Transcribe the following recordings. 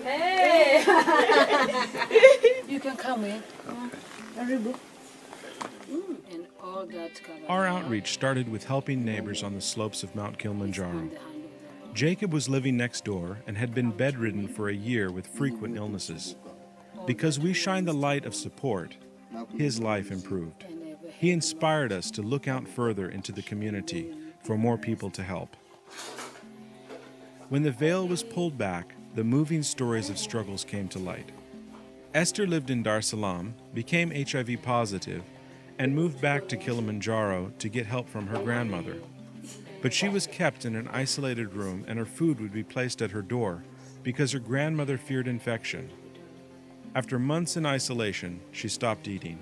Hey! You can come in. And all that Our outreach started with helping neighbors on the slopes of Mount Kilimanjaro. Jacob was living next door and had been bedridden for a year with frequent illnesses. Because we shined the light of support, his life improved. He inspired us to look out further into the community for more people to help. When the veil was pulled back, the moving stories of struggles came to light. Esther lived in Dar es Salaam, became HIV positive, and moved back to Kilimanjaro to get help from her grandmother. But she was kept in an isolated room and her food would be placed at her door because her grandmother feared infection. After months in isolation, she stopped eating,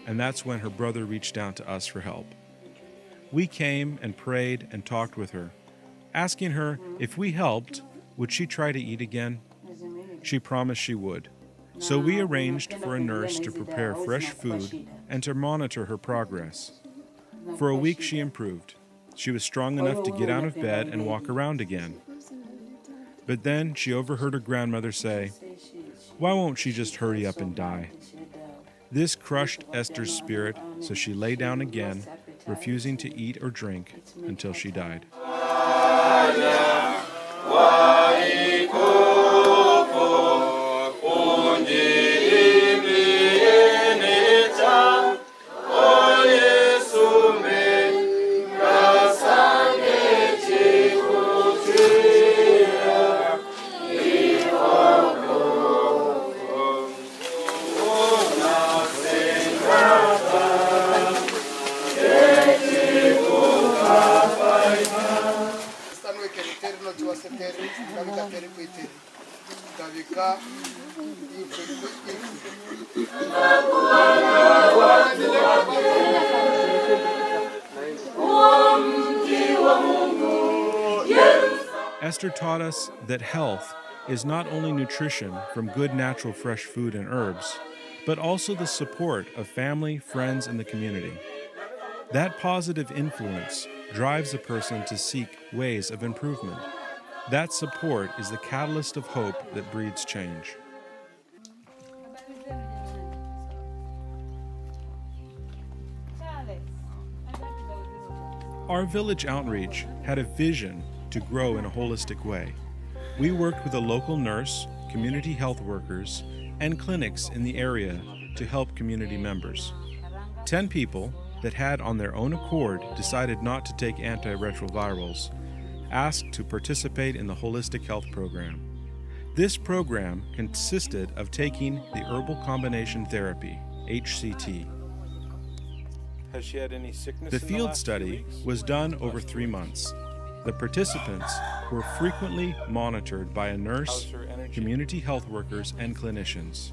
and that's when her brother reached out to us for help. We came and prayed and talked with her, asking her if we helped, would she try to eat again? She promised she would. So we arranged for a nurse to prepare fresh food and to monitor her progress. For a week she improved. She was strong enough to get out of bed and walk around again. But then she overheard her grandmother say, "Why won't she just hurry up and die?" This crushed Esther's spirit, so she lay down again, refusing to eat or drink until she died. Esther taught us that health is not only nutrition from good natural fresh food and herbs, but also the support of family, friends, and the community. That positive influence drives a person to seek ways of improvement. That support is the catalyst of hope that breeds change. Our village outreach had a vision to grow in a holistic way. We worked with a local nurse, community health workers, and clinics in the area to help community members. 10 people that had on their own accord decided not to take antiretrovirals asked to participate in the holistic health program. This program consisted of taking the herbal combination therapy, HCT. Has she had any sickness? The field study was done over 3 months. The participants were frequently monitored by a nurse, community health workers, and clinicians.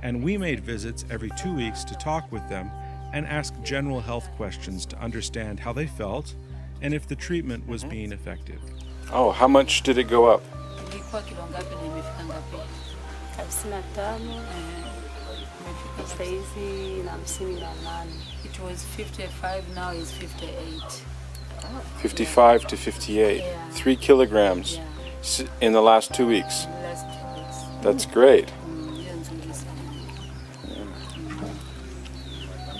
And we made visits every 2 weeks to talk with them and ask general health questions to understand how they felt and if the treatment was being effective. Oh, how much did it go up? It was 55, now it's 58. 55 to 58, Yeah. 3 kilograms Yeah. in the last 2 weeks. Last 2 weeks. That's great.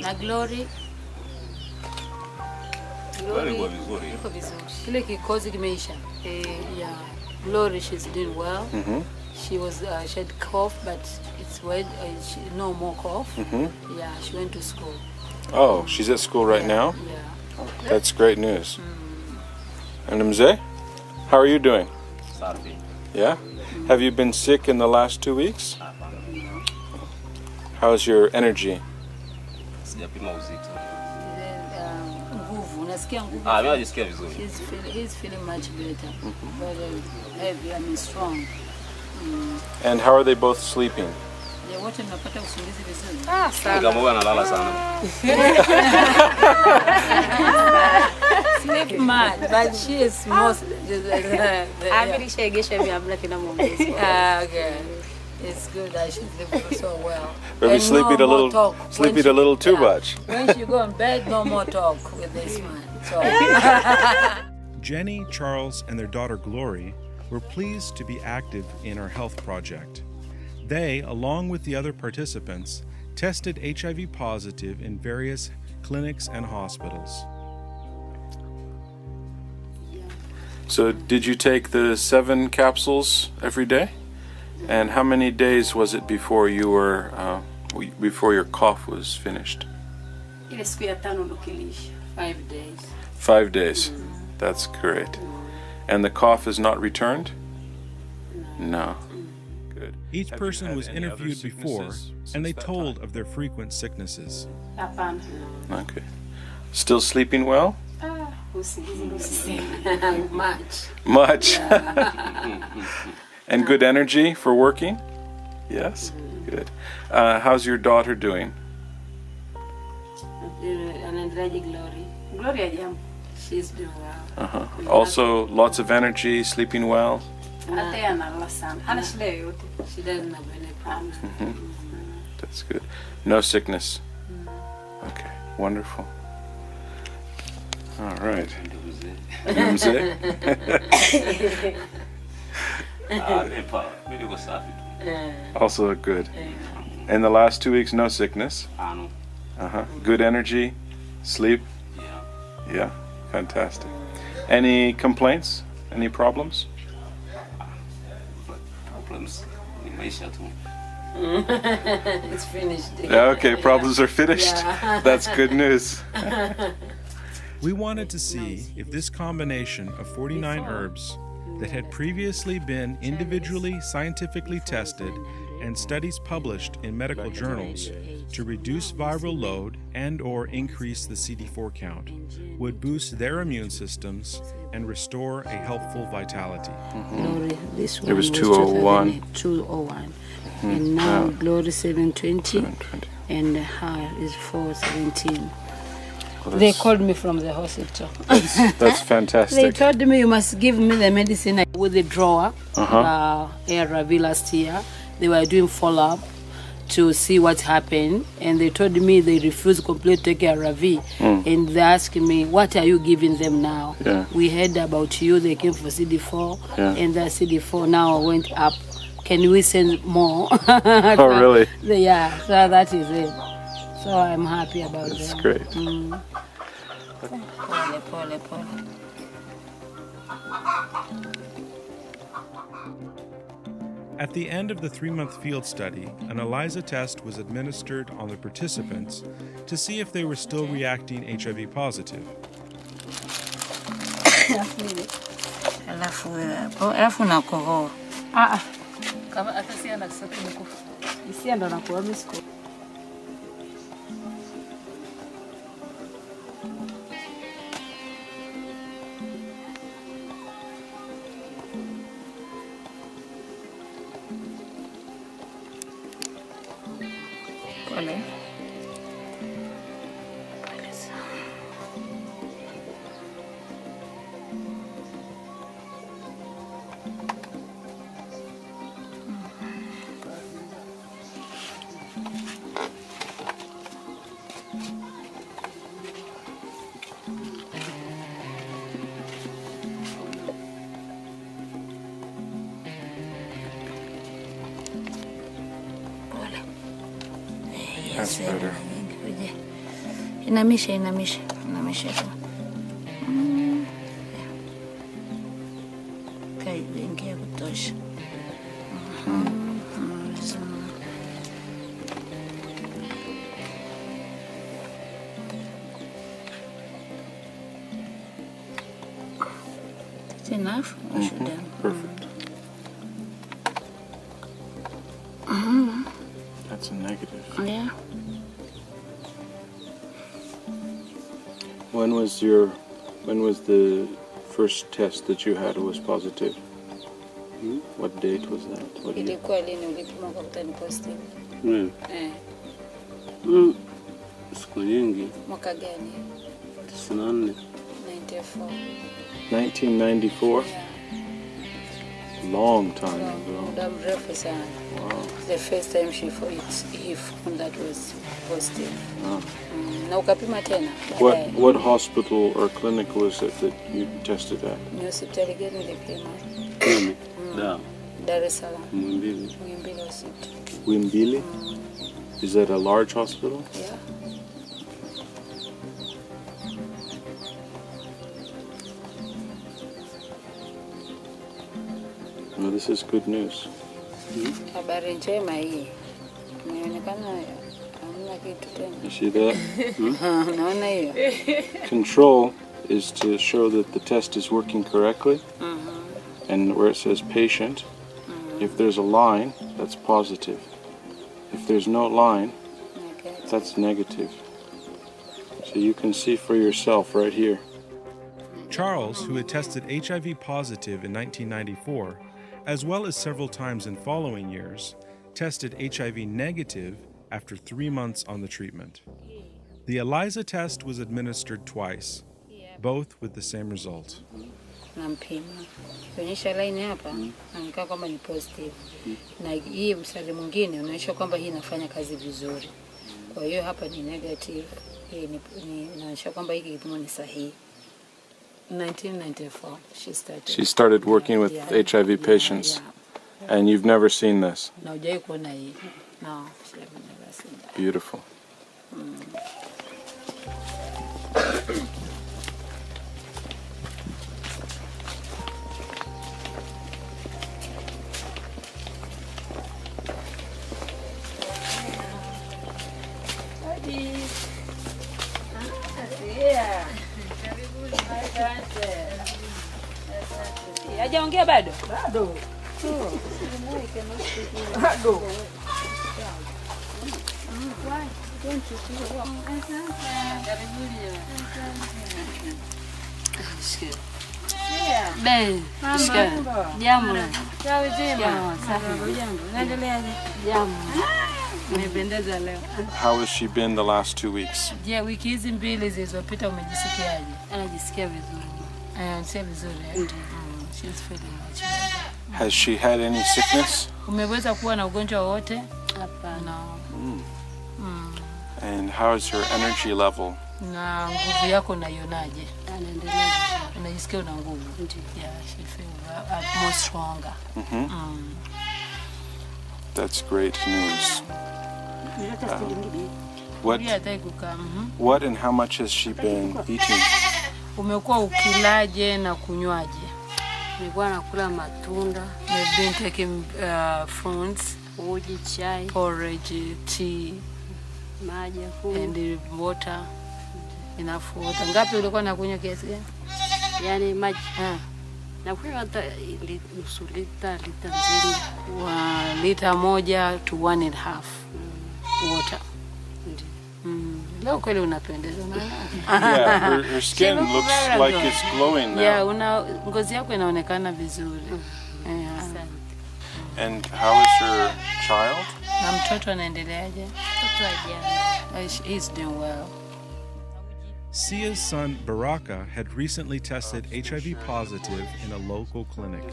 Na Glory. Glory iko vizuri. Kile kikozi kimeisha. Yeah. Glory, she's doing well. She had cough, but it's no more cough. Yeah, she went to school. Oh, she's at school right now? Yeah. That's great news. And Mzee, how are you doing? Safi. Yeah? Have you been sick in the last 2 weeks? How's your energy? Sijapima uzito. Nguvu, unasikia nguvu? Mimi najisikia vizuri. He's feeling much better. Very heavy, I mean strong. And how are they both sleeping? Yeah, wote mnapata usingizi vizuri? Kama wewe analala sana. Sleep mad, but she is most. Okay. It's good that she's living so well. Maybe sleeping a little too much. When she go in bed, no more talk with this man. So. Jenny, Charles, and their daughter Glory were pleased to be active in our health project. They, along with the other participants, tested HIV positive in various clinics and hospitals. So did you take the 7 capsules every day? And how many days was it before you were before your cough was finished? 5 days. 5 days. That's great. And the cough is not returned? No. Good. Each person was interviewed before, and they told of their frequent sicknesses. Okay. Still sleeping well? Much. And good energy for working? Yes? Good. How's your daughter doing? Glory. She's doing well. Also, lots of energy, sleeping well? She doesn't have any problem. That's good. No sickness? Okay, wonderful. All right. Also good. In the last 2 weeks, no sickness? Good energy, sleep? Yeah, fantastic. Any complaints? Any problems? Problems. It's finished. Okay, problems are finished. That's good news. We wanted to see if this combination of 49 herbs that had previously been individually scientifically tested and studies published in medical journals to reduce viral load and/or increase the CD4 count would boost their immune systems and restore a healthful vitality. Glory, this one It was 201. 201. And now Glory 720. And her is 417. They called me from the hospital. That's fantastic. They told me you must give me the medicine with the drawer. ARV last year. They were doing follow-up to see what happened, and they told me they refused completely to take ARV. And they asked me, what are you giving them now? We heard about you, they came for CD4, and the CD4 now went up. Can we send more? Oh, really? Yeah, so that is it. So I'm happy about that. That's great. Pole. At the end of the 3-month field study, an ELISA test was administered on the participants to see if they were still reacting HIV positive. Alafu nakohoa. Kama atasia na kisatu mkufu. Isia ndo nakuwa misko. Pole. That's better. Inamisha tu. Kai ingia kutosha. It's enough. Perfect. That's a negative. Yeah. When was the first test that you had was positive? What date was that? What year? Ilikuwa lini ulipima kwa kutani positive? Siku nyingi. Mwaka gani? 94. 94. 1994? Yeah. Long time ago. Muda mrefu sana. Wow. the first time he found that was positive. Na ukapima tena. What hospital or clinic was it that you tested at? Ni hospitali gani nilipima? Dar es Salaam. Muhimbili hospital. Muhimbili? Is that a large hospital? Yeah. Well, this is good news. Habari njema hii. Inaonekana hamna kitu tena. You see that? Naona hiyo. Control is to show that the test is working correctly. And where it says patient, if there's a line, that's positive. If there's no line, that's negative. So you can see for yourself right here. Charles, who had tested HIV positive in 1994, as well as several times in following years, tested HIV negative after 3 months on the treatment. The ELISA test was administered twice, both with the same result. Nampima. Kuonyesha line hapa, anakaa kwamba ni positive. Na hii mstari mwingine unaonyesha kwamba hii inafanya kazi vizuri. Kwa hiyo hapa ni negative. Hii ni inaonyesha kwamba hiki kipimo ni sahihi. 1994 she started working with HIV patients. And you've never seen this? No, hujawahi kuona hii. No, she have never seen that. Beautiful. Hajaongea bado? Bado. How has she been the last 2 weeks? Je, wiki hizi mbili zilizopita umejisikiaje? Anajisikia vizuri. Anajisikia vizuri. She's feeling much better. Has she had any sickness? Umeweza kuwa na ugonjwa wote? Hapana. And how is her energy level? Na nguvu yako unaionaje? Anaendelea. Unajisikia una nguvu? Yeah, she feels more stronger. That's great news. What and how much has she been eating? Umekuwa ukilaje na kunywaje? Nilikuwa nakula matunda. You've been taking fruits, uji, chai, porridge, tea, maji, and water. Enough water. Ngapi ulikuwa unakunywa kiasi gani? Yani maji. Nakunywa hata nusu lita nzima. Lita 1 to 1.5 water. Leo kweli unapendeza na. Yeah, her skin looks like it's glowing now. Yeah, ngozi yako inaonekana vizuri. And how is her child? Na mtoto anaendeleaje? Mtoto ajana. He's doing well. Sia's son Baraka had recently tested HIV positive in a local clinic.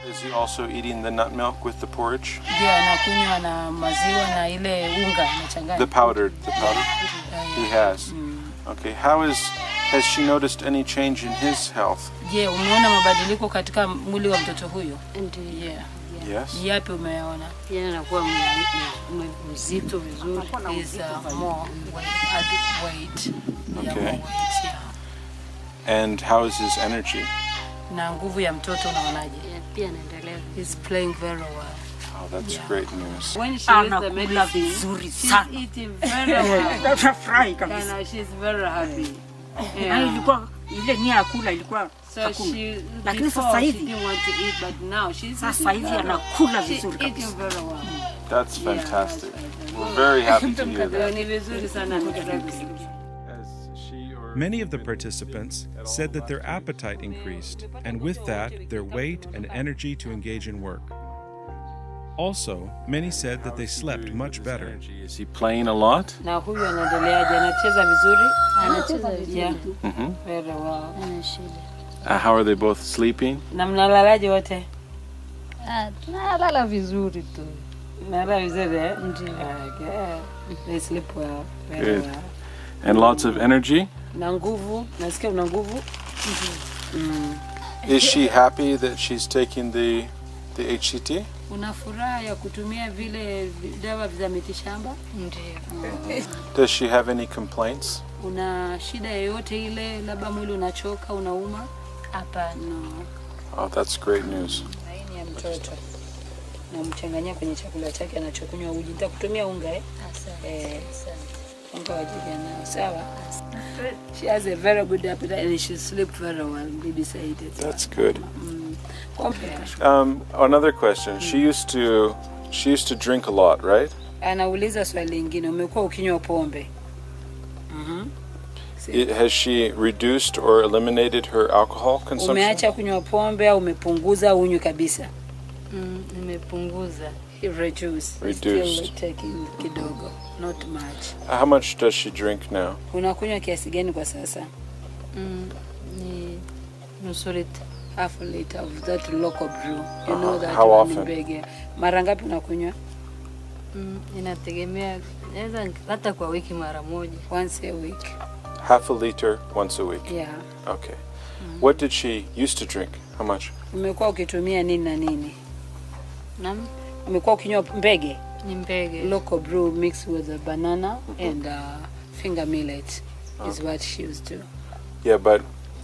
Is he also eating the nut milk with the porridge? Yeah, anakunywa na maziwa na ile unga nachanganya. The powdered. He has. Okay. Has she noticed any change in his health? Je, umeona mabadiliko katika mwili wa mtoto huyo? Ndiyo. Yeah. Yes. Yapi umeona? Yeye anakuwa mzito vizuri. Is more weight. Okay. Yeah, more weight, yeah. And how is his energy? Na nguvu ya mtoto unaonaje? Pia anaendelea. He's playing very well. Oh, that's great news. When she is the medicine, she's eating very well. Nafurahi kabisa. And she's very happy. Ilikuwa ile nia ya kula ilikuwa lakini sasa hivi she didn't want to eat, but now she's sasa hivi anakula vizuri kabisa. Eating very well. That's fantastic. We're very happy to hear that. Ni vizuri sana. Many of the participants said that their appetite increased, and with that, their weight and energy to engage in work. Also, many said that they slept much better. Is he playing a lot? Na huyu anaendeleaje? Anacheza vizuri? Anacheza vizuri. Yeah. Very well. Anashinda. How are they both sleeping? Na mnalalaje wote? Tunalala vizuri tu. Nara vizuri eh? Ndio. Okay. They sleep well. Very Good. well. And lots of energy? Na nguvu, nasikia una nguvu. Is she happy that she's taking the HCT? Una furaha ya kutumia vile dawa za mitishamba? Ndio. Does she have any complaints? Una shida yoyote ile, labda mwili unachoka, unauma? Hapana. No. Oh, that's great news. Na hii ni ya mtoto. Na mchanganyia kwenye chakula chake anachokunywa uji. Nitakutumia unga eh? Asante. Unga wa jana. Sawa? She has a very good appetite and she sleeps very well. Baby said it. That's good. Compare. Another question. She used to drink a lot, right? Anauliza swali lingine, umekuwa ukinywa pombe? Has she reduced or eliminated her alcohol consumption? Umeacha kunywa pombe au umepunguza au unywi kabisa? Nimepunguza. Reduced. Reduced. Still taking kidogo, not much. How much does she drink now? Unakunywa kiasi gani kwa sasa? Ni nusu lita. Half a liter of that local brew. You know that How one in often? Bege. Mara ngapi unakunywa? Inategemea, naweza hata kwa wiki mara moja. Once a week. Half a liter once a week. Yeah. Okay. What did she used to drink? How much? Umekuwa ukitumia nini na nini? Naam, Umekuwa ukinywa mbege? ni mbege. Local brew mixed with a banana and finger millet is what she used to. Yeah, but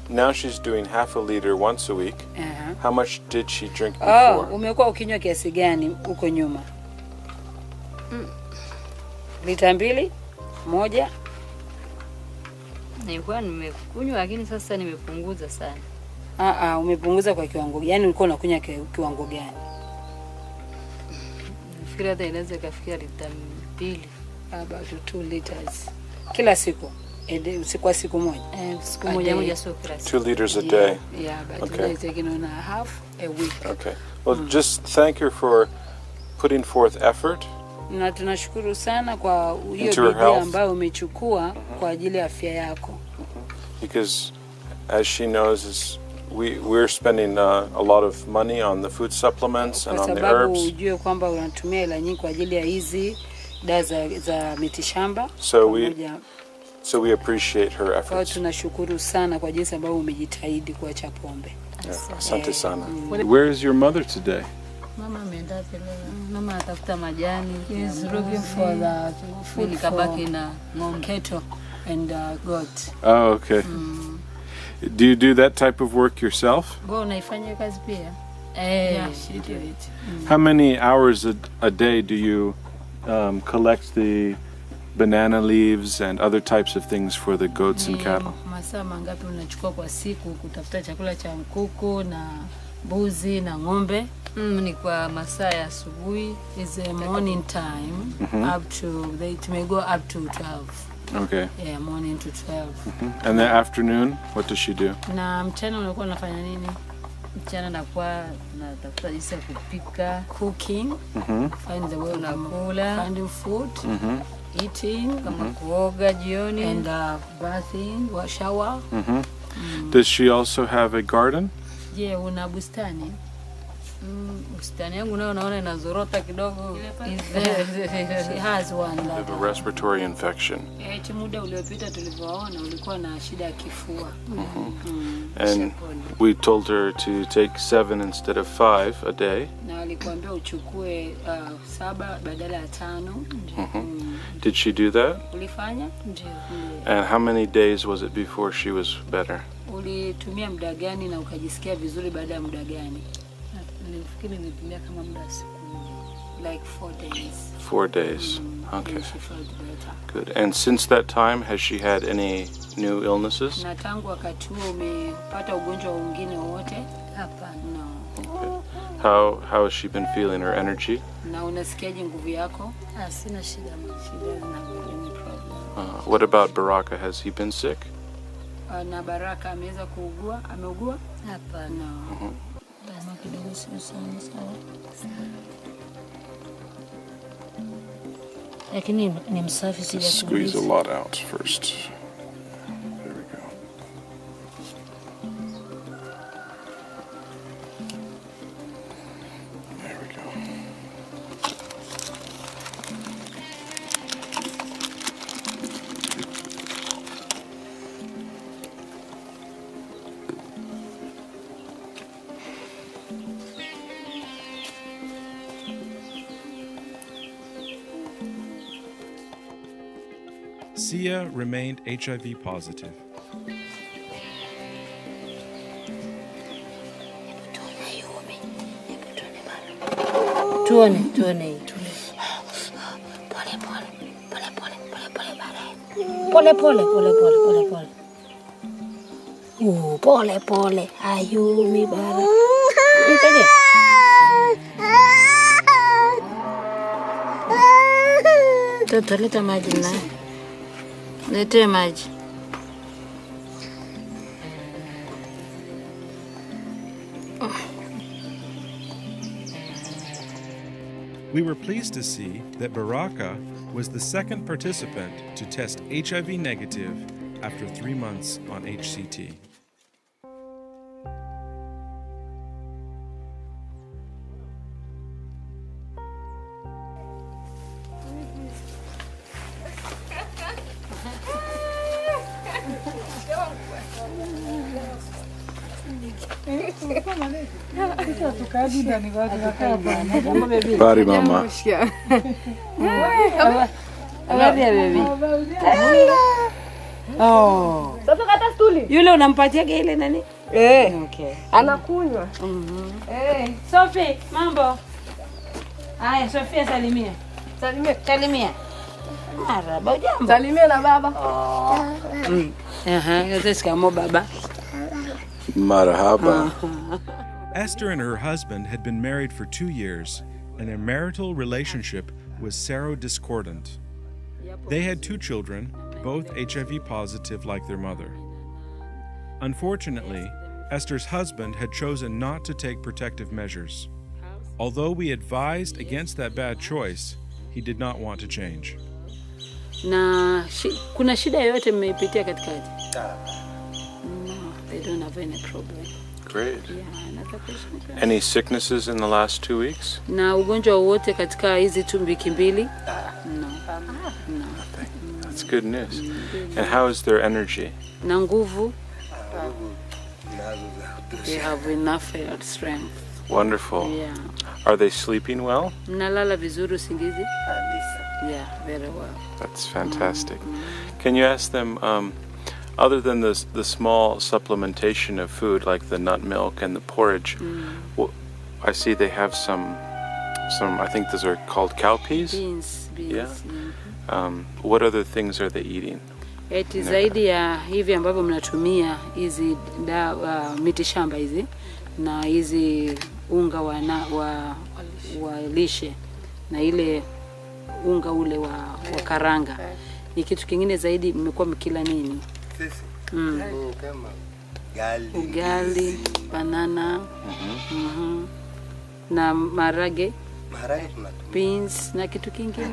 now she's doing half a liter once a week. Uh-huh. How much did she drink Oh, before? umekuwa ukinywa kiasi gani huko nyuma? Lita 2? 1? Nilikuwa nimekunywa lakini sasa nimepunguza sana. Umepunguza kwa kiwango gani? Ulikuwa unakunywa kiwango gani? Nafikiri hata inaweza ikafikia lita 2. About 2 liters. Kila siku? Kwa siku moja? Siku A moja day. moja sio kila siku. 2 liters a day. Yeah, but Okay. they're taking on a half a week. Okay. Well, just thank her for putting forth effort. Na tunashukuru sana kwa hiyo Into her bidii health. ambayo umechukua kwa ajili ya afya yako. Because as she knows, we're spending a lot of money on the food supplements and Kwa on the sababu herbs. ujue kwamba unatumia hela nyingi kwa ajili ya hizi dawa za mitishamba. So we appreciate her Kwa efforts. tunashukuru sana kwa jinsi ambavyo umejitahidi kuacha pombe. Yeah, asante sana. Where is your mother today? Mama ameenda tena. Mama atafuta majani. He's looking for the food Nikabaki for na ng'ombe. cattle and goat. Oh, okay. Do you do that type of work yourself? Wewe unaifanya kazi pia? Yeah, she do it. How many hours a day do you collect the banana leaves and other types of things for the goats and cattle? Masaa mangapi unachukua kwa siku kutafuta chakula cha kuku na mbuzi na ng'ombe? Ni kwa masaa ya asubuhi. Is a morning time up to it may go up to 12. Okay. Yeah, morning to 12. And the afternoon, what does she do? Na mchana unakuwa unafanya nini? Mchana nakuwa natafuta jinsi ya kupika. Cooking. Find the way Unakula. finding food. Eating. Kama kuoga jioni. And bathing, shower. Does she also have a garden? Je, una bustani? Bustani yangu nayo naona inazorota kidogo. She has one. I have a respiratory infection. Muda uliopita tulivyoona ulikuwa na shida ya kifua. And we told her to take 7 instead of 5 a day. Na alikwambia uchukue 7 badala ya 5. Did she do that? Ulifanya? Ndio. And how many days was it before she was better? Ulitumia muda gani na ukajisikia vizuri baada ya muda gani? Nilifikiri nilitumia kama muda wa siku Like 4 days. 4 days. Okay, And she felt better. good. And since that time, has she had any new illnesses? Na tangu wakati huo umepata ugonjwa mwingine wote? hapa. No. How has she been feeling her energy? Na unasikiaje nguvu yako? Sina shida. She doesn't have any problem. What about Baraka? Has he been sick? Na Baraka ameweza kuugua? Ameugua? Hapana. No. Kama kidogo sio sana sawa. Lakini ni msafi sija Squeeze a lot out first. There we go. There we go. Sia remained HIV positive. Tuone. Pole. Pole. Ayumi bara. Ikaje. Toto leta maji na. Lete maji. We were pleased to see that Baraka was the second participant to test HIV negative after 3 months on HCT. Bari mama. Oh. Sasa kata stuli. Yule unampatia ile nani? Okay. Anakunywa. Sophie, mambo. Haya, Sophia salimia. Salimia. Marhaba, jambo. Salimia na baba. Shikamoo baba. Marhaba. Esther and her husband had been married for 2 years, and their marital relationship was sero-discordant. They had 2 children, both HIV positive like their mother. Unfortunately, Esther's husband had chosen not to take protective measures. Although we advised against that bad choice, he did not want to change. Na kuna shida yoyote mmeipitia katikati? No, they don't have any problem. Great. Yeah, Any sicknesses in the last 2 weeks? na ugonjwa wote katika hizi tu wiki mbili? No. Nothing. That's good news. And how is their energy? Na nguvu? They have enough strength. Wonderful. Yeah. Are they sleeping well? Mnalala vizuri usingizi? Yeah, very well. That's fantastic. Can you ask them, other than the small supplementation of food like the nut milk and the porridge, I see they have some, I think those are called cowpeas? Beans. Yeah. What other things are they eating? Eti zaidi ya hivi ambavyo mnatumia hizi miti shamba hizi na hizi unga wa lishe na ile unga ule wa karanga. Ni kitu kingine zaidi mmekuwa mkila nini? Kama ugali, banana, na maharage, beans na kitu kingine,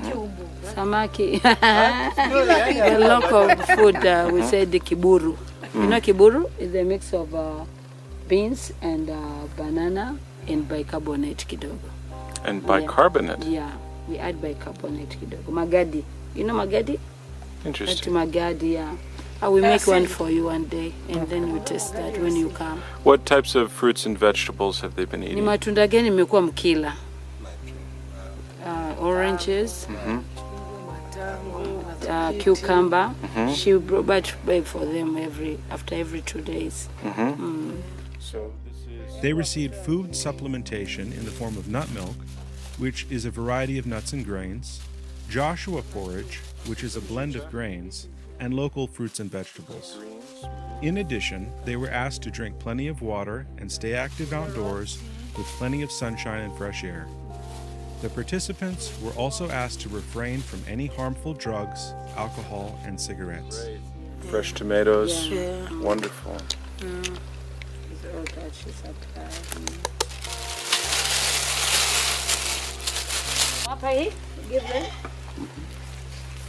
samaki. The local food we said the kiburu. You know kiburu is a mix of beans and banana and bicarbonate kidogo. And bicarbonate? Yeah, we add bicarbonate kidogo. Magadi. You know magadi? Interesting. That's magadi, yeah. I will make one for you one day, and then you taste that when you come. What types of fruits and vegetables have they been Ni eating? matunda gani mmekuwa mkila? Oranges, cucumber. She brought for them after every 2 days. They received food supplementation in the form of nut milk, which is a variety of nuts and grains, Joshua porridge, which is a blend of grains, and local fruits and vegetables. In addition, they were asked to drink plenty of water and stay active outdoors with plenty of sunshine and fresh air. The participants were also asked to refrain from any harmful drugs, alcohol, and cigarettes. Fresh tomatoes. Yeah. Wonderful. Hapa hii, give them.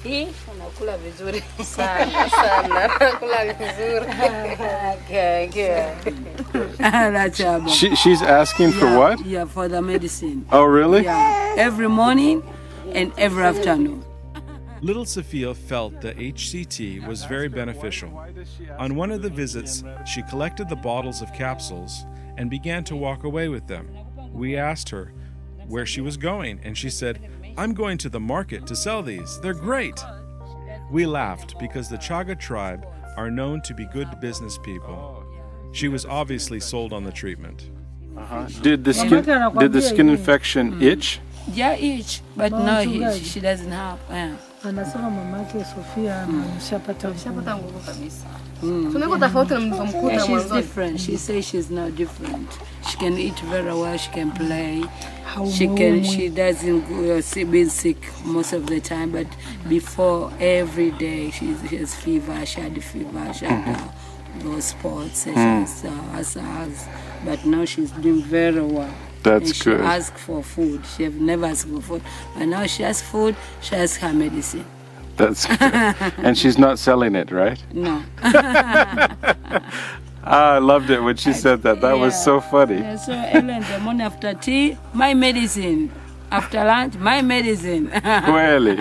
Hii unakula vizuri sana. Unakula vizuri. Okay. She's asking for what? Yeah, for the medicine. Oh, really? Yeah, every morning and every afternoon. Little Sophia felt that HCT was very beneficial. On one of the visits, she collected the bottles of capsules and began to walk away with them. We asked her where she was going, and she said, "I'm going to the market to sell these. They're great." We laughed because the Chaga tribe are known to be good business people. She was obviously sold on the treatment. Did the skin infection itch? Yeah, itch, but no, she doesn't have. Anasema mamake Sofia ameshapata nguvu kabisa. Yeah, she's different. She says she's not different. She can eat very well. She can play. She doesn't be sick most of the time. But before, every day she has fever. She had fever. She had those spots. But now she's doing very well. That's and good. She asks for food. She have never asked for food. But now she has food. She has her medicine. That's good. And she's not selling it, right? No. I loved it when she said that. That was so funny. Yeah, so Ellen, the morning after tea, my medicine. After lunch, my medicine. Kweli.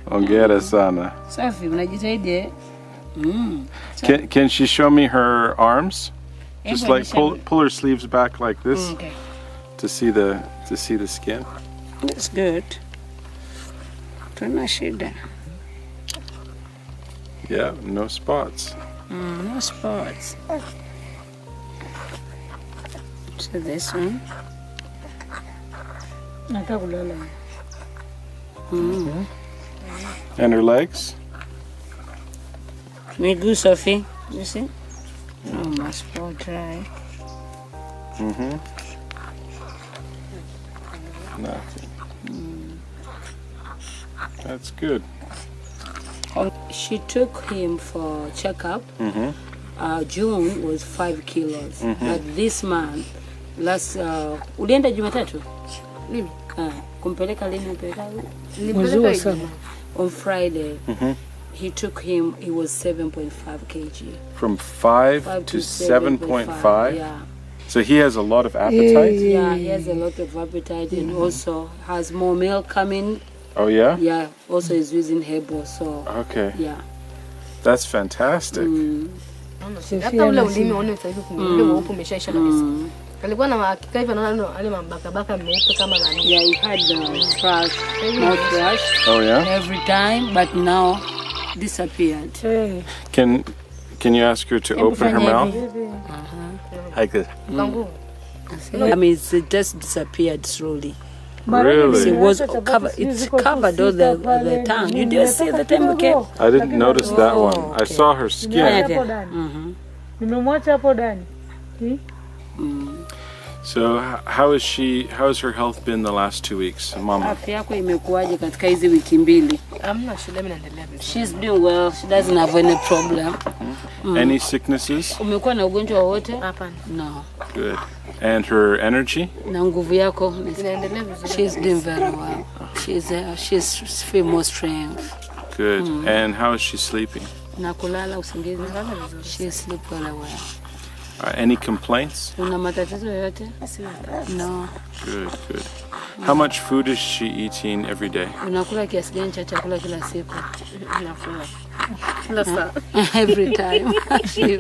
Ongera sana. Safi, unajitahidi. Can she show me her arms? Just like pull her sleeves back like this, Okay. to see the skin. That's good. Tuna shida. Yeah, no spots. No spots. So this one. kulala. And her legs? Miguu, Sophie. You see? Oh, my spot dry. Nothing. That's good. She took him for checkup. June was 5 kilos. But this month, last ulienda Jumatatu? Lini? Kumpeleka lini mpeleka? On Friday. He took him, he was 7.5 kg. From 5 to 7.5? Yeah. So he has a lot of appetite? Yeah, he has a lot of appetite and also has more milk coming. Oh yeah? Yeah, also is using herbal, so. Okay. Yeah. That's fantastic. Sofia Yeah, he had thrush, mouth thrush. Oh yeah? Every time, but now disappeared. Can you ask her to open her mouth? Like this. I mean, it just disappeared slowly. Really? It was covered. It's covered all the tongue. You didn't see the time we came. I didn't notice that one. I saw her skin. So how has her health been the last 2 weeks, Mama? Afya yako imekuaje katika hizi wiki mbili? She's doing well. She doesn't have any problem. Any sicknesses? Umekuwa na ugonjwa wowote? Hapana. No. Good. And her energy? Na nguvu yako? She's doing very well. She's feel more strength. Good. And how is she sleeping? Na kulala usingizi? She sleep very well. Any complaints? Una matatizo yoyote? No. Good. How much food is she eating every day? Unakula kiasi gani cha chakula kila siku? Every time. She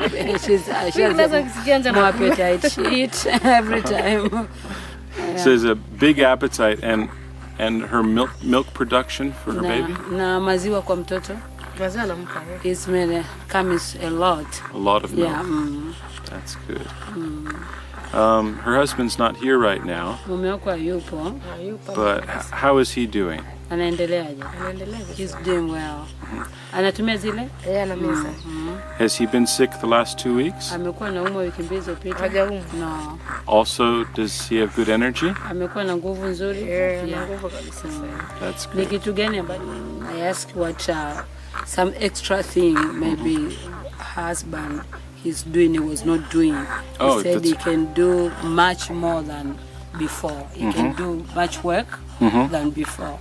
has more appetite. She eats every time. Yeah. So there's a big appetite and her milk production for her baby? Na maziwa kwa mtoto? It's comes a lot. A lot of milk. Yeah. That's good. Her husband's not here right now. But how is he doing? He's doing well. Has he been sick the last 2 weeks? No. Also, does he have good energy? Yeah. That's good. I asked what some extra thing maybe husband he's doing, he was not doing. He said he can do much more than before. He can do much work than before.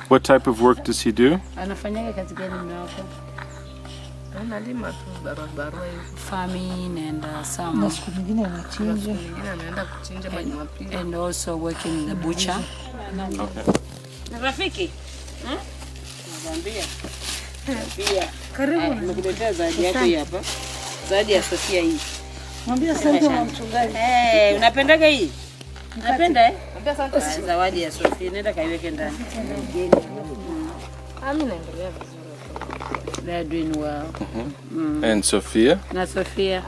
What type of work does he do? Farming and some and also working in the butcher. Rafiki. Karibu nimekuletea zawadi yako hii hapa. Zawadi ya Sofia hii. Mwambie asante wa mchungaji. Unapendaga hii? Unapenda Mwambie asante. Zawadi ya Sofia, nenda kaiweke ndani. Mimi naendelea vizuri. They are doing well. And Sophia? Na Sophia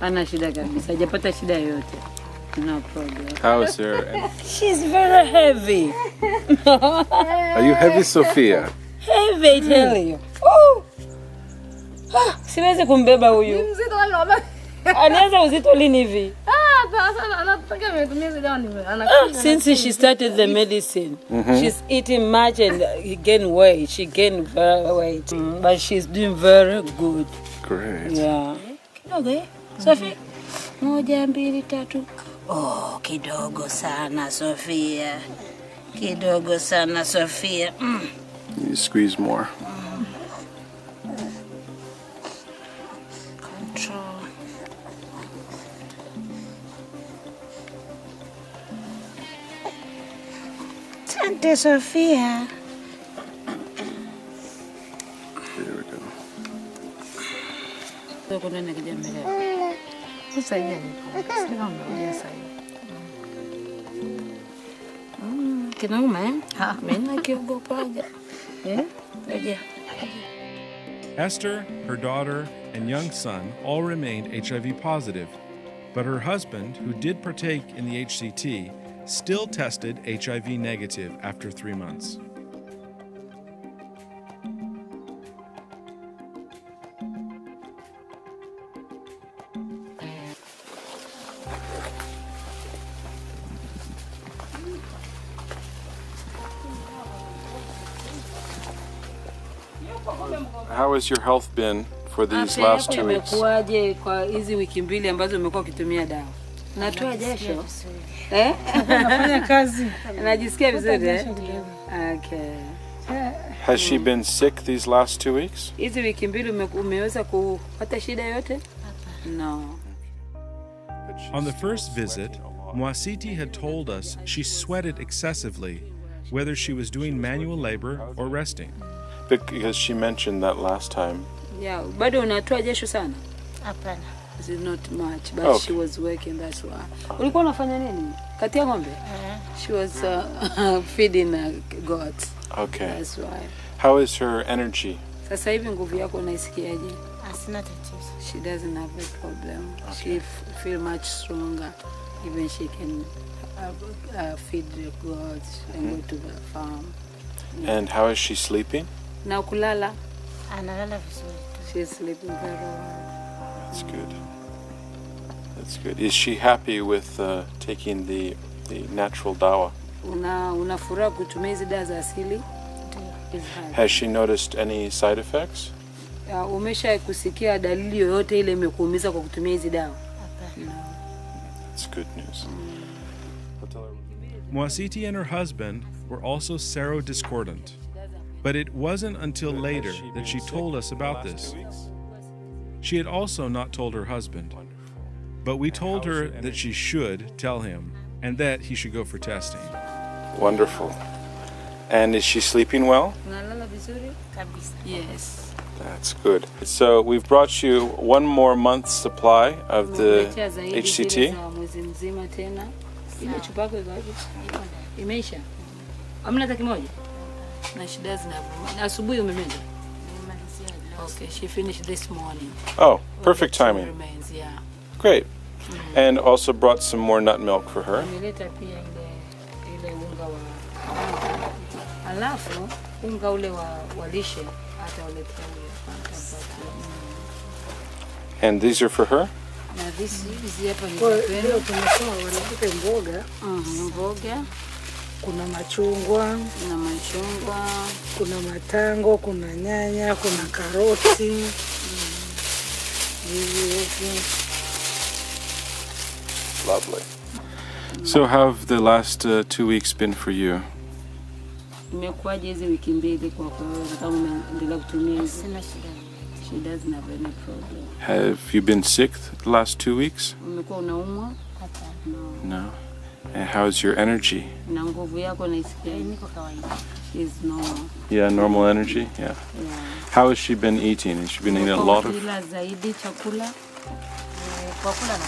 ana shida kabisa. Hajapata shida yoyote. No problem. How is her? She's very heavy. Are you heavy, Sophia? Heavy, I tell you. Oh. Siwezi kumbeba huyu. Mzito kama baba. Anaweza uzito lini hivi? Sasa anataka ametumia hizo dawa Since she started the medicine, she's eating much and gain weight. She gained very weight, but she's doing very good. Great. Yeah. Kidogo Sophie. 1, 2, 3. Oh, kidogo sana Sophia. Kidogo sana Sophia. You squeeze more. Control. Tante Sophia. There we go. Kuna nini kijamii? Sasa hivi sina mmoja sasa. Kinauma mimi nakiogopaga. Aje. Esther, her daughter, and young son all remained HIV positive, but her husband, who did partake in the HCT, still tested HIV negative after 3 months. How has your health been for these last 2 weeks? Imekuaje kwa hizi wiki mbili ambazo umekuwa ukitumia dawa? Natoa jasho. Nafanya kazi. Najisikia vizuri Okay. Has she been sick these last 2 weeks? Hizi wiki mbili umeweza kupata shida yote? No. On the first visit, Mwasiti had told us she sweated excessively, whether she was doing manual labor or resting. Because she mentioned that last time. Yeah, bado unatoa jasho sana? Hapana. This is not much, but she was working, that's why. Ulikuwa unafanya nini? Katia ng'ombe? She was feeding goats. Okay. That's why. How is her energy? Sasa hivi nguvu yako unaisikiaje? Asina tatizo. She doesn't have a problem. She feel much stronger. Even she can feed the goats and go to the farm. And how is she sleeping? Na kulala? Analala vizuri. She's sleeping very well. That's good. That's good. Is she happy with taking the natural dawa? Unafuraha kutumia hizi dawa za asili? Has she noticed any side effects? Umesha kusikia dalili yoyote ile imekuumiza kwa kutumia hizi dawa? Hapana. That's good news. Mwasiti and her husband were also serodiscordant, but it wasn't until later that she told us about this. She had also not told her husband, but we told her that she should tell him and that he should go for testing. Wonderful. And is she sleeping well? Unalala vizuri? Kabisa. Yes. That's good. So we've brought you 1 more month's supply of the HCT. Mwezi mzima tena. Ile chupa yako iko wapi? Imeisha. Hamna hata kimoja. Na shida zina asubuhi umemeza. Okay, she finished this morning. Oh, perfect timing. Remains, yeah. Great. And also brought some more nut milk for her. Nileta pia ile unga wa alafu unga ule wa lishe hata ule pia. And these are for her? Na hizi hapa ni Leo tumesema wanapika mboga. mboga, Kuna machungwa, kuna matango, kuna nyanya, kuna karoti. Lovely. So how have the last 2 weeks been for you? Imekuwaje hizi wiki mbili kwa wewe kama unaendelea kutumia hizi? Sina shida. She doesn't have any problem. Have you been sick the last 2 weeks? Umekuwa unaumwa? Hapana. No. And how's your energy? Na nguvu yako naisikia? Niko kawaida. She's normal. Yeah, normal energy? Yeah. Yeah. How has she been eating? Has she been eating a lot of... Kila zaidi chakula? Kwa kula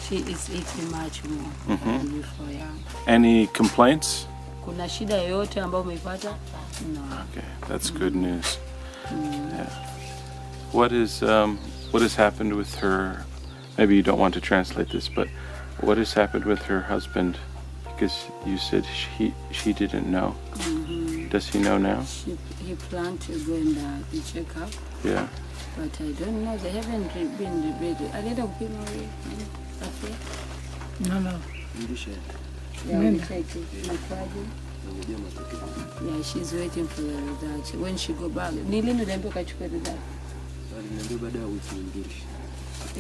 She is eating much more than before, yeah. Any complaints? kuna shida yoyote ambayo umeipata? No. Okay, that's good news. Yeah. What has happened with her? Maybe you don't want to translate this, but what has happened with her husband? Because you said she didn't know. Does he know now? He planned to go and check up. Yeah. But I don't know. They haven't been ready. I didn't feel No. Yeah, she's waiting for the result. When she go back, Nilini uliambiwa kachukue result?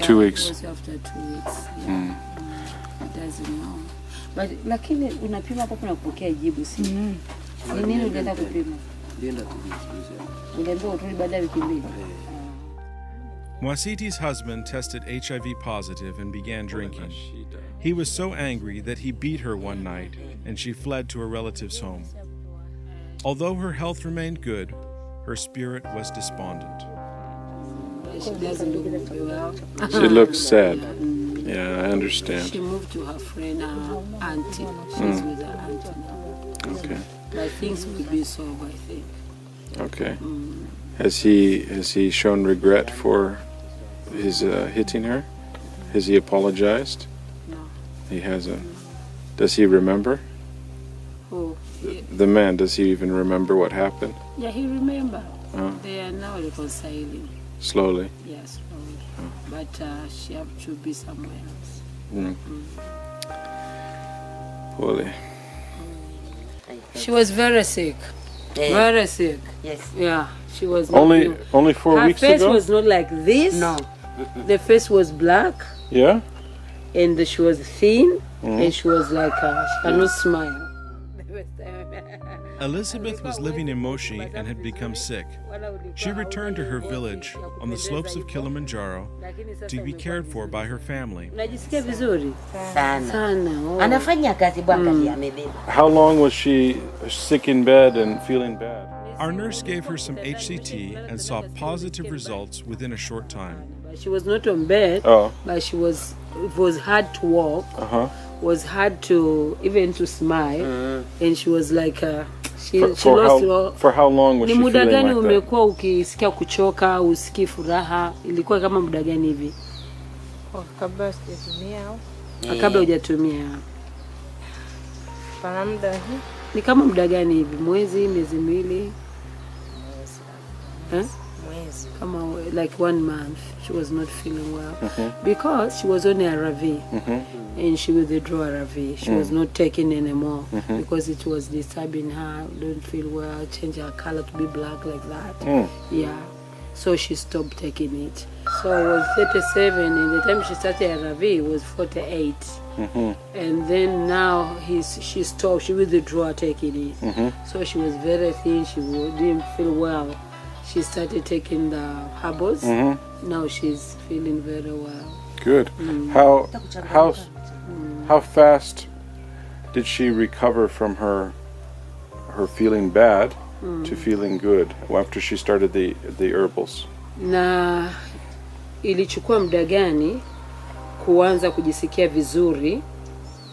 2 weeks. It was after 2 weeks. Yeah. Doesn't know. But lakini unapima hapo kuna kupokea jibu si? Ni nini ulienda kupima? Uliambiwa uturudi baada ya wiki mbili. Mwasiti's husband tested HIV positive and began drinking. He was so angry that he beat her one night, and she fled to a relative's home. Although her health remained good, her spirit was despondent. She doesn't look well. She looks sad. Yeah, I understand. She moved to her friend, her auntie. She's with her auntie now. Okay. But things will be solved, I think. Okay. Has he shown regret for his hitting her? Has he apologized? No. He hasn't. Does he remember? Who? The man, does he even remember what happened? Yeah, he remember. Oh. They are now reconciling. Slowly? Yes, slowly. But she have to be somewhere else. Holy. She was very sick. Very sick. Yes. Yeah, she was Only 4 weeks ago? Her face was not like this. No. The face was black. Yeah? And she was thin. And she was like, she cannot smile. Elizabeth was living in Moshi and had become sick. She returned to her village on the slopes of Kilimanjaro to be cared for by her family. Unajisikia vizuri? Sana. Sana. Anafanya kazi bwana amebeba. How long was she sick in bed and feeling bad? Our nurse gave her some HCT and saw positive results within a short time. She was not on bed, but it was hard to walk. Was hard to even to smile, and she was like she lost for how long was she feeling like that? Ni muda gani umekuwa ukisikia kuchoka, usikii furaha? Ilikuwa kama muda gani hivi? Kabla sijatumia au? Kabla hujatumia. Pana muda hii? Ni kama muda gani hivi? Mwezi, miezi miwili? Mwezi. Kama like 1 month. She was not feeling well because she was on ARV and she withdrew ARV. She was not taking anymore because it was disturbing her. Don't feel well, change her color to be black like that. Yeah, so she stopped taking it. So I was 37 and the time she started ARV it was 48. And then now she stopped. She withdrew taking it. So she was very thin. She didn't feel well. She started taking the herbals. Now she's feeling very well. Good. How fast did she recover from her feeling bad to feeling good after she started the herbals? Na ilichukua muda gani kuanza kujisikia vizuri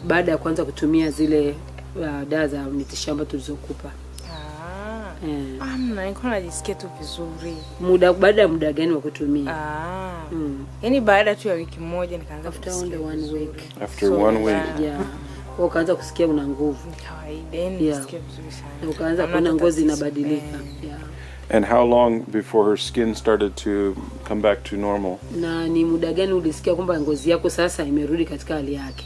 baada ya kuanza kutumia zile dawa za mitishamba tulizokupa? Nilikuwa najisikia tu vizuri. Baada ya muda gani wa kutumia? Yaani baada tu ya wiki moja nikaanza kusikia. After 1 week. Yeah. Ukaanza kusikia una nguvu. Kawaida nisikia vizuri sana. Na ukaanza kuona ngozi inabadilika. Yeah. And how long before her skin started to come back to normal? Na ni muda gani ulisikia kwamba ngozi yako sasa imerudi katika hali yake?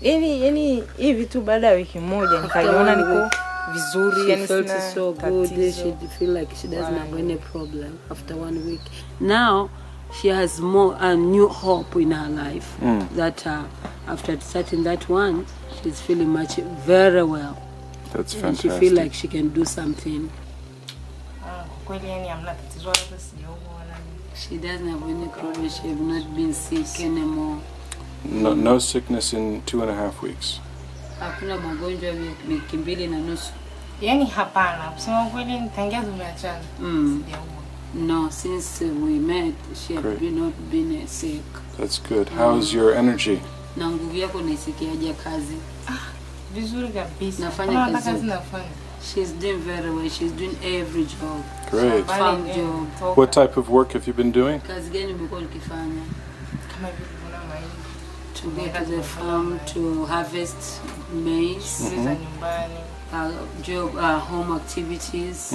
Yaani hivi tu baada ya wiki moja nikaona niko vizuri, yani felt so good. She feel like she doesn't have any problem after 1 week. Now she has a new hope in her life that after starting that one she's feeling very well. That's fantastic. And she feel like she can do something. Kweli yani amna tatizo hata sijaona. She doesn't have any problem. She have not been sick anymore. No sickness in 2.5 weeks. Hakuna magonjwa wiki 2.5. Yaani hapana, kusema kweli nitangia tumeachana. No, since we met she had not been sick. That's good. How's your energy? Na nguvu yako naisikiaje kazi? Vizuri kabisa. Nafanya Kama kazi. kazi nafanya. She's doing very well. She's doing every job. Great. Farm job. What type of work have you been doing? Kazi gani umekuwa ukifanya? Kama vile kuna mahindi. To go to the farm to harvest maize. Shughuli za nyumbani. Job, home activities.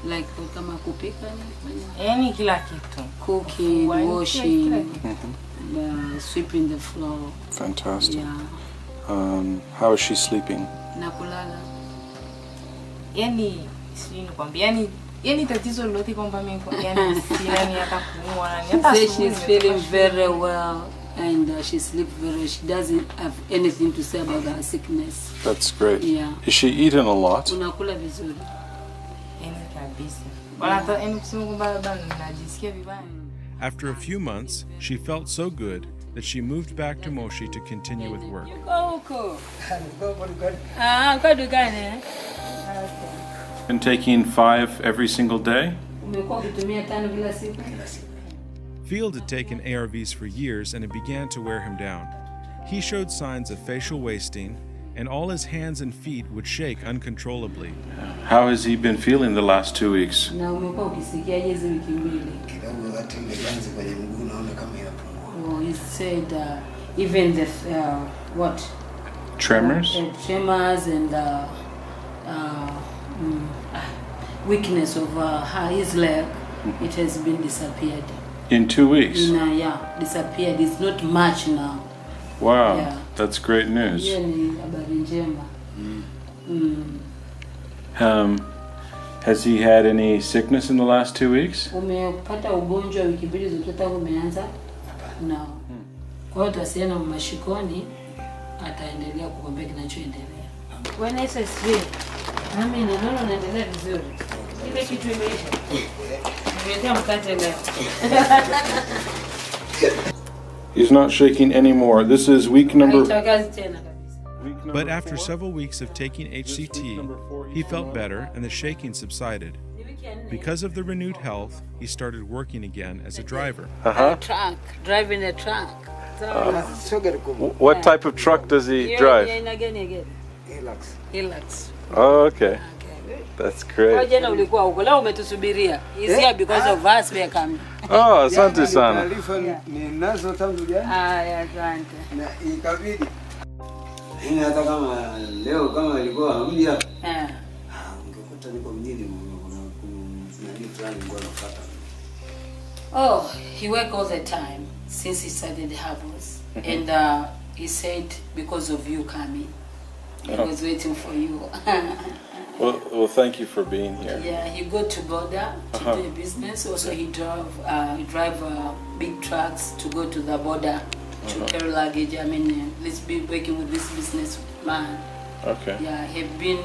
Like kama kupika. Yaani kila kitu. Cooking, washing, sweeping the floor. Fantastic. Yeah. How is she sleeping? Na kulala. Yaani sijui nikwambia, yaani tatizo lolote kwamba mimi yaani sina ni hata kuumwa na hata Say she's feeling very well and she sleeps very well. She doesn't have anything to say about her sickness. That's great. Yeah. Is she eating a lot? Unakula vizuri. Yaani kabisa. Wala hata yaani kusema kwamba labda najisikia vibaya. After a few months, she felt so good that she moved back to Moshi to continue with work. And taking 5 every single day? Field had taken ARVs for years and it began to wear him down. He showed signs of facial wasting and all his hands and feet would shake uncontrollably. How has he been feeling the last 2 weeks? Na umekuwa ukisikia hizi wiki mbili. Kidogo hata imeanza kwenye mguu naona kama inapungua. He said even the what? Tremors? Tremors and weakness of his leg, it has been disappeared. In 2 weeks? Yeah, disappeared. It's not much now. Wow, Yeah. that's great news. Yeah, ni habari njema. Has he had any sickness in the last 2 weeks? Umepata ugonjwa wiki mbili zilizopita umeanza? No. Kwa hiyo tasiana mashikoni ataendelea kukwambia kinachoendelea. When I say sweet, mimi naona naendelea vizuri. Ile kitu imeisha. Nimeenda mkate leo. He's not shaking anymore. This is week number... But after several weeks of taking HCT, he felt better and the shaking subsided. Because of the renewed health, he started working again as a driver. Truck, driving a truck. What type of truck does he drive? Hilux. Oh, okay. That's great. Jana ulikuwa huko, leo umetusubiria. Is here because of us we are coming. Oh, asante sana. Ninazo tangu jana. Asante. Na ikabidi. Hii hata kama leo kama ilikuwa hamja. Ungekuta niko mjini Oh, he worked all the time since he started the Havels. And he said because of you coming. He was waiting for you. Well, thank you for being here. Yeah, he go to border to do a business. Also, he drive big trucks to go to the border to carry luggage. I mean, let's be working with this businessman. Okay. Yeah, he been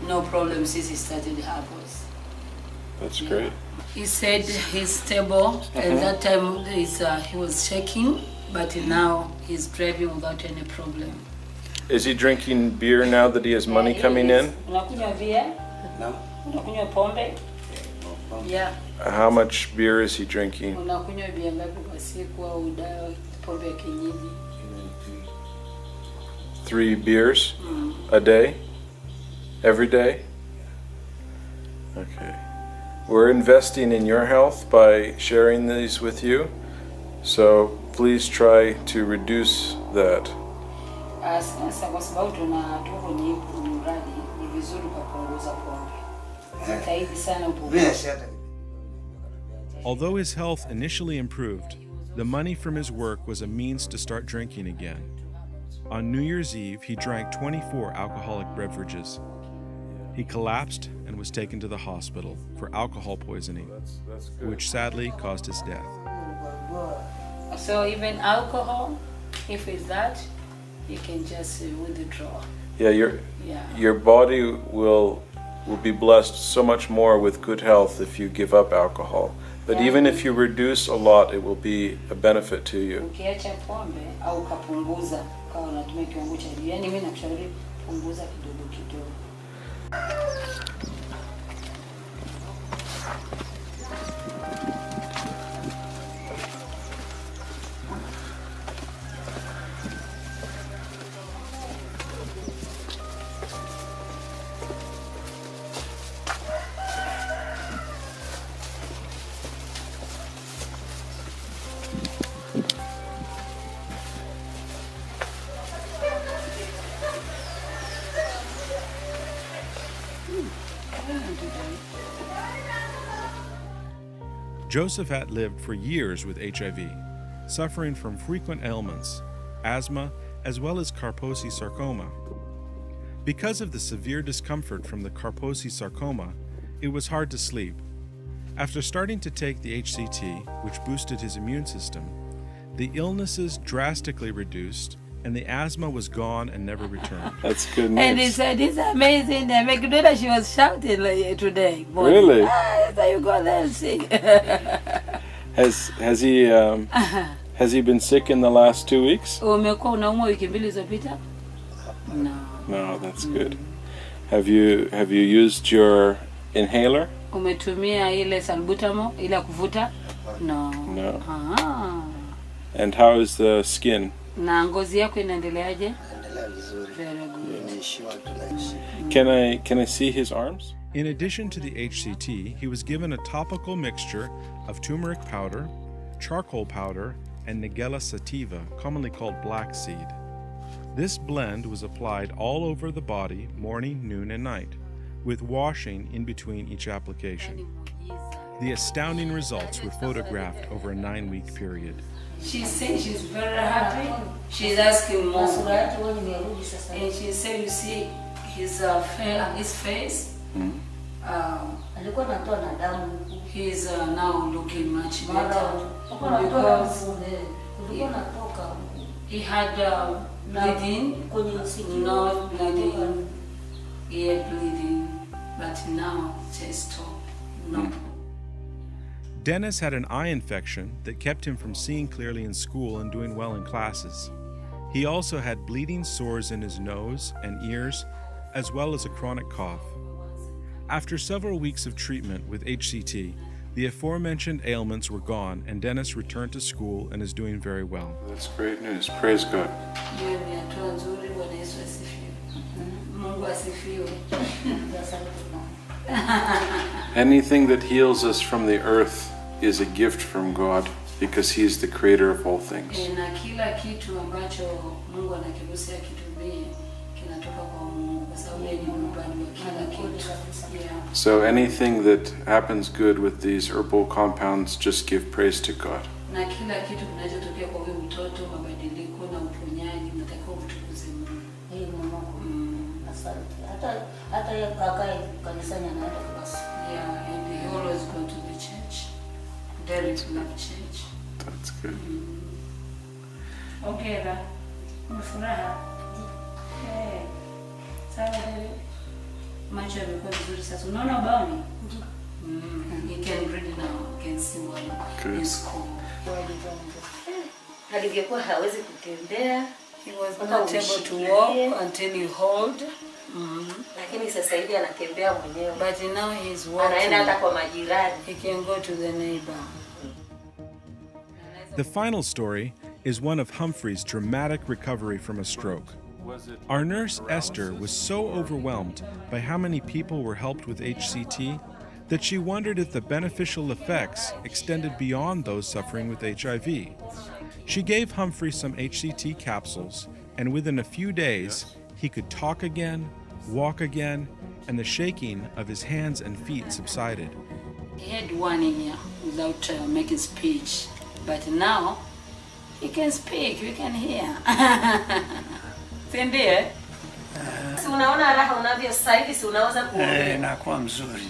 no problem since he started the Havels. That's great. He said he's stable. At that time, he was shaking, but now he's driving without any problem. Is he drinking beer now that he has money coming in? Unakunywa beer? No. Unakunywa pombe? Yeah. How much beer is he drinking? Unakunywa beer ngapi kwa siku au dawa pombe ya kienyeji? 3 beers a day? Every day? Okay. We're investing in your health by sharing these with you. So please try to reduce that. Sasa kwa sababu tunatoka kwenye mradi ni vizuri kupunguza pombe. Jitahidi sana upunguze. Although his health initially improved, the money from his work was a means to start drinking again. On New Year's Eve, he drank 24 alcoholic beverages. He collapsed and was taken to the hospital for alcohol poisoning, which sadly caused his death. So even alcohol, if it's that, you can just withdraw. Yeah, your body will be blessed so much more with good health if you give up alcohol. But even if you reduce a lot, it will be a benefit to you. Ukiacha pombe au kapunguza kama unatumia kiwango cha juu. Yaani mimi nakushauri punguza kidogo kidogo. Joseph had lived for years with HIV, suffering from frequent ailments, asthma, as well as Kaposi sarcoma. Because of the severe discomfort from the Kaposi sarcoma, it was hard to sleep. After starting to take the HCT, which boosted his immune system, the illnesses drastically reduced and the asthma was gone and never returned. That's good news. And he said, it's amazing. The McDonald, she was shouting like today. Morning. Really? So you go there and sing. Has he been sick in the last 2 weeks? Umekuwa unaumwa wiki mbili zilizopita? No. No, that's good. Have you used your inhaler? Umetumia ile salbutamol ile kuvuta? No. No. Ah. And how is the skin? Na ngozi yako inaendeleaje? Endelea vizuri. Very good. Nimeishiwa tunaishi. Can I see his arms? In addition to the HCT, he was given a topical mixture of turmeric powder, charcoal powder, and Nigella sativa, commonly called black seed. This blend was applied all over the body morning, noon, and night, with washing in between each application. The astounding results were photographed over a 9-week period. She said she's very happy. She's asking more. And she said, you see his face. He's now looking much better because he had bleeding, not bleeding, ear bleeding, but now just stop. No. Dennis had an eye infection that kept him from seeing clearly in school and doing well in classes. He also had bleeding sores in his nose and ears, as well as a chronic cough. After several weeks of treatment with HCT, the aforementioned ailments were gone and Dennis returned to school and is doing very well. That's great news. Praise God. Anything that heals us from the earth is a gift from God because He is the creator of all things. So anything that happens good with these herbal compounds, just give praise to God. Yeah, and he always go to the church. Very to love church. That's good. Okay, umefuraha? Eh. Sawa dada. Macho yamekuwa vizuri sasa. Unaona baoni? You can read now. You can see what is called. Alingekuwa hawezi kutembea. He was not able to walk until he hold. Lakini sasa hivi anatembea mwenyewe. But now he's walking. Anaenda hata kwa majirani. He can go to the neighbor. The final story is one of Humphrey's dramatic recovery from a stroke. Our nurse Esther was so overwhelmed by how many people were helped with HCT that she wondered if the beneficial effects extended beyond those suffering with HIV. She gave Humphrey some HCT capsules, and within a few days, he could talk again, walk again, and the shaking of his hands and feet subsided. He had 1 year without making speech, but now he can speak, we can hear. Sindio? Si unaona raha unavyo sasa hivi, si unaweza kuongea. Nakuwa mzuri.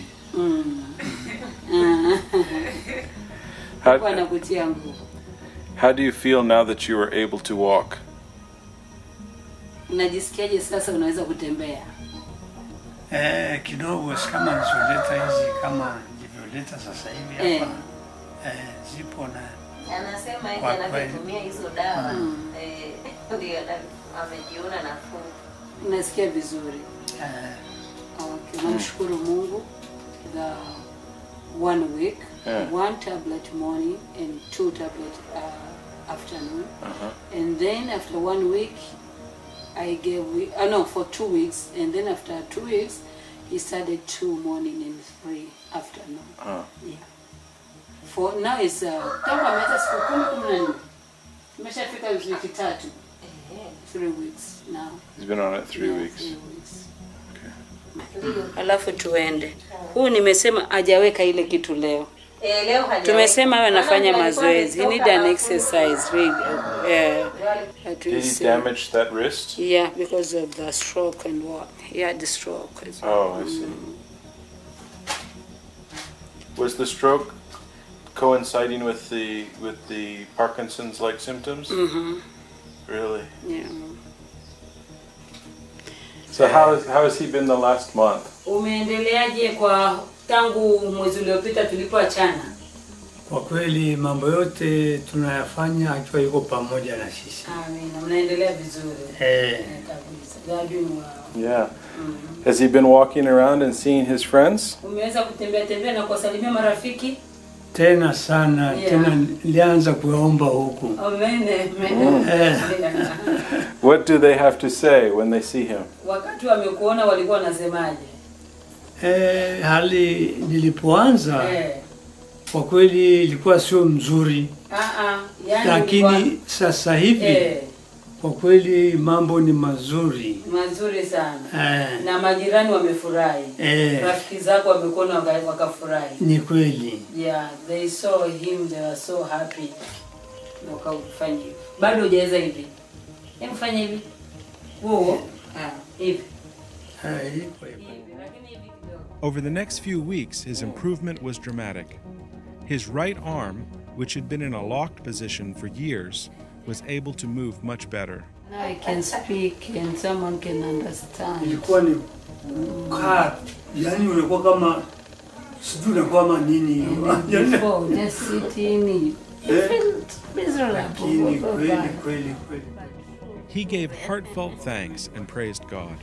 How do you feel now that you are able to walk? Unajisikiaje sasa unaweza kutembea? Kidogo kama nilizoleta hizi kama nilivyoleta sasa hivi hapa. Zipo na anasema yeye anatumia hizo dawa. Ndio amejiona nafuu. Unasikia vizuri. Okay, namshukuru Mungu. The 1 week, 1 tablet morning and 2 tablet afternoon. And then after 1 week I gave for 2 weeks, and then after 2 weeks he started 2 morning and 3 afternoon. Yeah. For now is kama meta siku 10 tumeshafika wiki 3. 3 weeks now. He's been on it 3 weeks. 3 weeks. Okay. Alafu tuende. Huu nimesema hajaweka ile kitu leo. Leo hajawahi. Tumesema awe anafanya Maana mazoezi. He need an exercise. Did he damage that wrist? Yeah, because of the stroke and what? He had the stroke. Oh, I see. Was the stroke coinciding with the Parkinson's-like symptoms? Mm-hmm. Really? Yeah. So how has he been the last month? Umeendeleaje kwa tangu mwezi uliopita tulipoachana? Kwa kweli mambo yote tunayafanya akiwa yuko pamoja na sisi. Amina, mnaendelea vizuri. Kabisa. They are doing well. Yeah. Has he been walking around and seeing his friends? Umeweza kutembea na kuwasalimia marafiki? Tena sana, tena nilianza kuomba huku. Amen. What do they have to say when they see him? Wakati wamekuona walikuwa wanasemaje? Hali nilipoanza kwa kweli ilikuwa sio mzuri. Yani lakini sasa hivi kwa kweli mambo ni mazuri. Mazuri sana. Na majirani wamefurahi. Rafiki zako wamekuona wakafurahi. Ni kweli. Yeah, they saw him, they were so happy. Wakafanya hivi. Bado hujaweza hivi. Hebu fanya hivi. Hivi. Over the next few weeks, his improvement was dramatic. His right arm, which had been in a locked position for years, was able to move much better. Now I can speak and someone can understand. Ilikuwa ni yani ulikuwa kama sijui unakuwa kama nini. Before just sitting. He gave heartfelt thanks and praised God.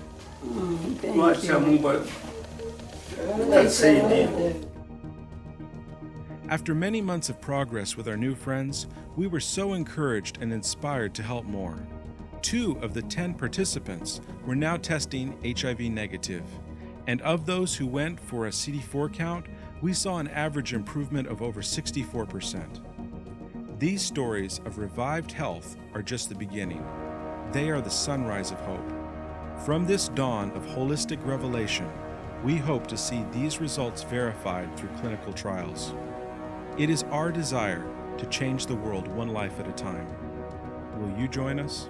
After many months of progress with our new friends, we were so encouraged and inspired to help more. 2 of the 10 participants were now testing HIV negative, and of those who went for a CD4 count, we saw an average improvement of over 64%. These stories of revived health are just the beginning. They are the sunrise of hope. From this dawn of holistic revelation, we hope to see these results verified through clinical trials. It is our desire to change the world one life at a time. Will you join us?